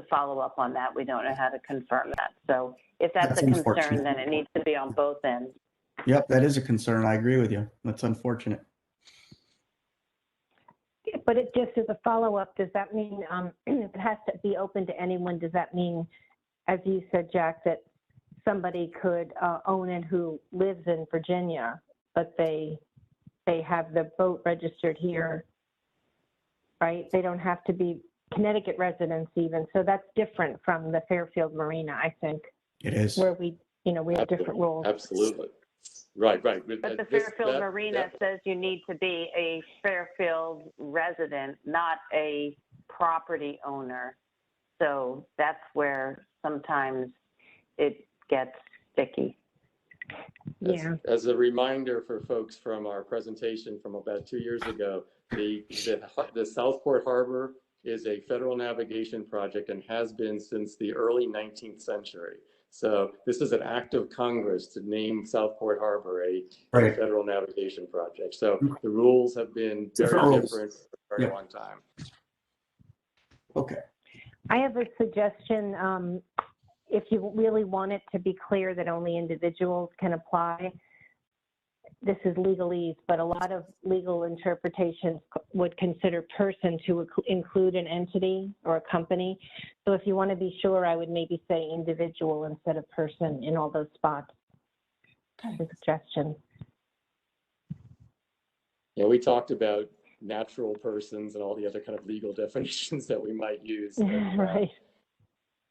follow up on that. We don't know how to confirm that. So if that's a concern, then it needs to be on both ends. Yep, that is a concern. I agree with you. That's unfortunate. But it just as a follow-up, does that mean it has to be open to anyone? Does that mean, as you said, Jack, that somebody could own it who lives in Virginia, but they have the boat registered here, right? They don't have to be Connecticut residents even. So that's different from the Fairfield Marina, I think. It is. Where we have different rules. Absolutely. Right. But the Fairfield Marina says you need to be a Fairfield resident, not a property owner. So that's where sometimes it gets sticky. Yeah. As a reminder for folks from our presentation from about 2 years ago, the Southport Harbor is a federal navigation project and has been since the early 19th century. So this is an act of Congress to name Southport Harbor a federal navigation project. So the rules have been very different for a very long time. Okay. I have a suggestion. If you really want it to be clear that only individuals can apply, this is legalese, but a lot of legal interpretations would consider person to include an entity or a company. So if you want to be sure, I would maybe say individual instead of person in all those spots. Okay. A suggestion. Yeah, we talked about natural persons and all the other kind of legal definitions that we might use. And, right.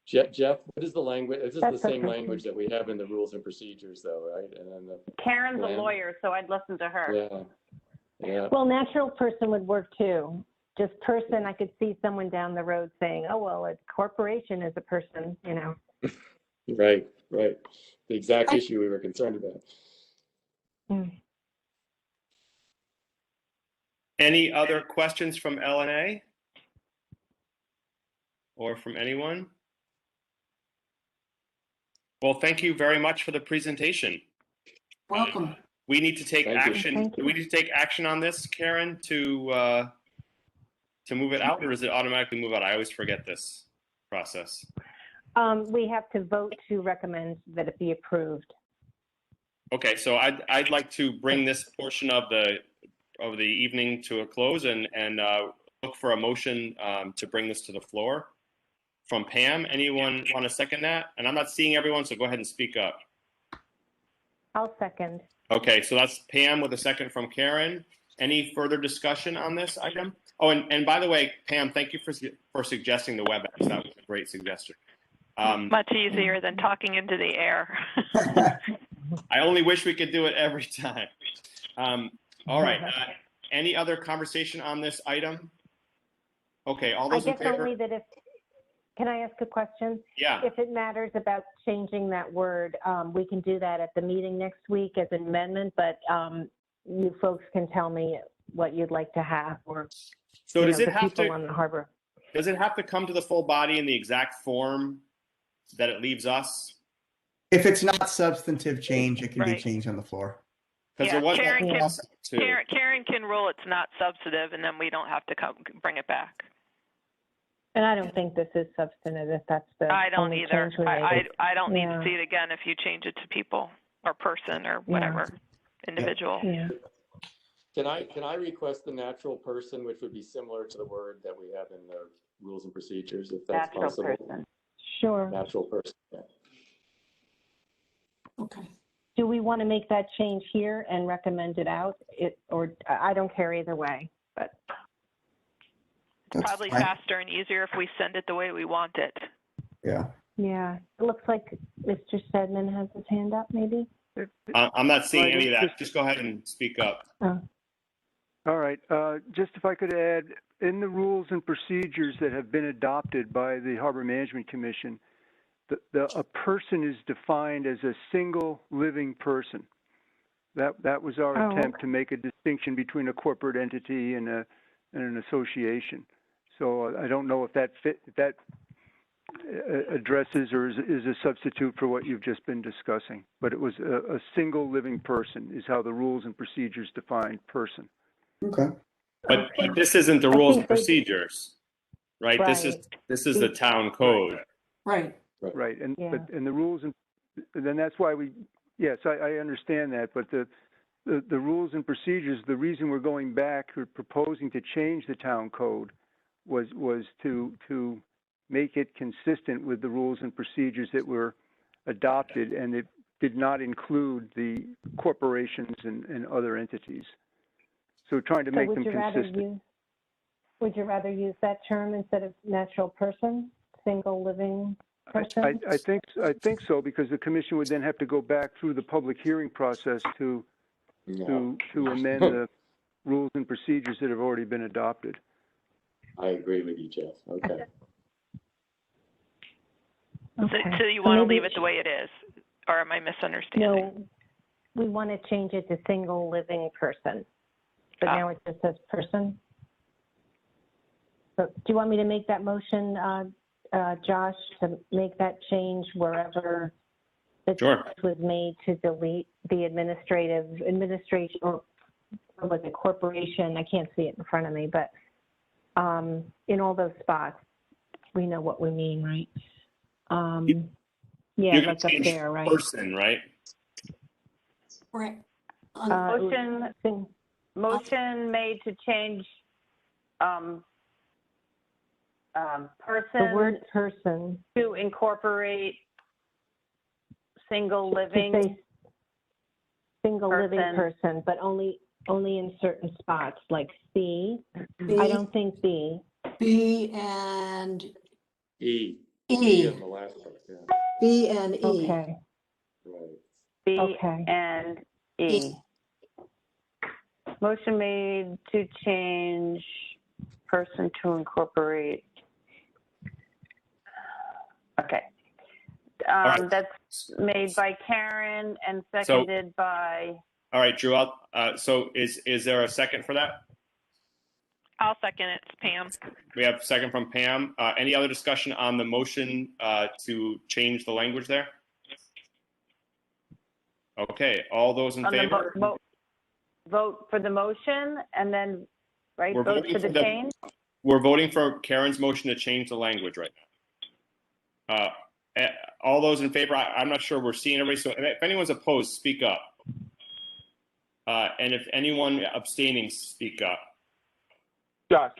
Jeff, what is the language? This is the same language that we have in the rules and procedures, though, right? And then Karen's a lawyer, so I'd listen to her. Yeah. Yeah. Well, natural person would work too. Just person, I could see someone down the road saying, "Oh, well, a corporation is a person," you know. Right. The exact issue we were concerned about. Any other questions from LNA or from anyone? Well, thank you very much for the presentation. Welcome. We need to take action. Thank you. Do we need to take action on this, Karen, to move it out, or does it automatically move out? I always forget this process. We have to vote to recommend that it be approved. Okay, so I'd like to bring this portion of the evening to a close and look for a motion to bring this to the floor. From Pam, anyone want to second that? And I'm not seeing everyone, so go ahead and speak up. I'll second. Okay, so that's Pam with a second from Karen. Any further discussion on this item? Oh, and by the way, Pam, thank you for suggesting the WebEx. That was a great suggestion. Much easier than talking into the air. I only wish we could do it every time. All right. Any other conversation on this item? Okay, all those in favor? Only that can I ask a question? Yeah. If it matters about changing that word, we can do that at the meeting next week as an amendment, but you folks can tell me what you'd like to have, or so does it have people to on the harbor. Does it have to come to the full body in the exact form that it leaves us? If it's not substantive change, it can be changed on the floor. Yeah, Karen can rule it's not substantive, and then we don't have to bring it back. And I don't think this is substantive if that's the I don't only either. change we made. I don't need to see it again if you change it to people or person or whatever, individual. Yeah. Can I request the natural person, which would be similar to the word that we have in the rules and procedures, if that's Natural possible? person. Sure. Natural person. Yeah. Okay. Do we want to make that change here and recommend it out? Or I don't care either way, but. It's probably faster and easier if we send it the way we want it. Yeah. Yeah. It looks like Mr. Stedman has his hand up, maybe. I'm not seeing any of that. Just go ahead and speak up. Oh. All right. Just if I could add, in the rules and procedures that have been adopted by the Harbor Management Commission, a person is defined as a single living person. That was our attempt to make a distinction between a corporate entity and an association. So I don't know if that addresses or is a substitute for what you've just been discussing. But it was a single living person is how the rules and procedures define person. Okay. But this isn't the rules and procedures, right? Right. This is the town code. Right. Right. And Yeah. but and the rules and then that's why yes, I understand that. But the rules and procedures, the reason we're going back or proposing to change the town code was to make it consistent with the rules and procedures that were adopted, and it did not include the corporations and other entities. So trying to make them consistent. Would you rather use that term instead of natural person, single living person? I think so, because the commission would then have to go back through the public hearing process to amend the rules and procedures that have already been adopted. I agree with you, Jeff. Okay. So you want to leave it the way it is, or am I misunderstanding? No, we want to change it to single living person, but now it just says person. So do you want me to make that motion, Josh, to make that change wherever the Sure. change was made to delete the administration, or was it corporation? I can't see it in front of me, but in all those spots, we know what we mean, right? Yeah, You can that's up change there, right? person, right? Right. Motion made to change person. The word person. To incorporate single To living. say single living person. person, but only in certain spots, like C. B, I don't think B. B and E. E. In the last part, yeah. B and E. Okay. Right. B Okay. and E. Motion made to change person to incorporate. Okay. right. That's made by Karen and seconded by, All right, Drew. So is there a second for that? I'll second it, Pam. We have a second from Pam. Any other discussion on the motion to change the language there? Okay, all those in on favor? the vote for the motion and then, right, We're vote voting for the for the- change? We're voting for Karen's motion to change the language right now. All those in favor, I'm not sure we're seeing everybody, so if anyone's opposed, speak up. And if anyone abstaining, speak up. Josh,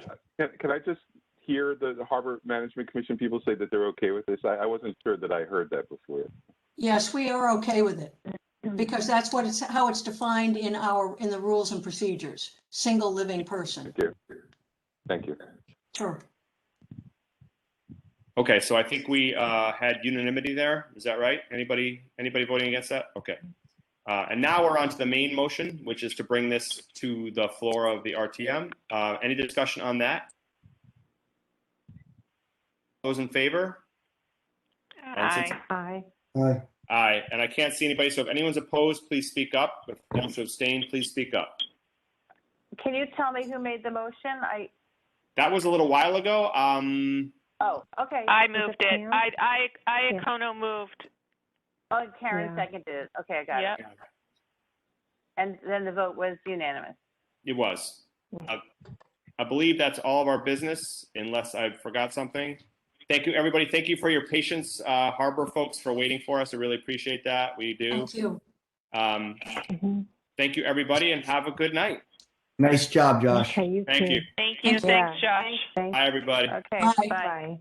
can I just hear the Harbor Management Commission people say that they're okay with this? I wasn't sure that I heard that before. Yes, we are okay with it, because that's how it's defined in the rules and procedures. Single living person. Thank you. Thank you. Sure. Okay, so I think we had unanimity there. Is that right? Anybody voting against that? Okay. And now we're on to the main motion, which is to bring this to the floor of the RTM. Any discussion on that? Those in favor? Aye. Aye. Aye. Aye. And I can't see anybody, so if anyone's opposed, please speak up. If you want to abstain, please speak up. Can you tell me who made the motion? That was a little while ago. Oh, okay. I moved it. Pam? I Econo moved. Oh, Karen Yeah. seconded it. Okay, I got Yep. it. And then the vote was unanimous. It was. I believe that's all of our business, unless I forgot something. Thank you, everybody. Thank you for your patience, Harbor folks, for waiting for us. I really appreciate that. We do. Thank you. Thank you, everybody, and have a good night. Nice job, Josh. Okay, you Thank too. you. Thank you. Thank you. Thanks, Josh. Thanks. Bye, everybody. Okay, Bye. bye. Bye.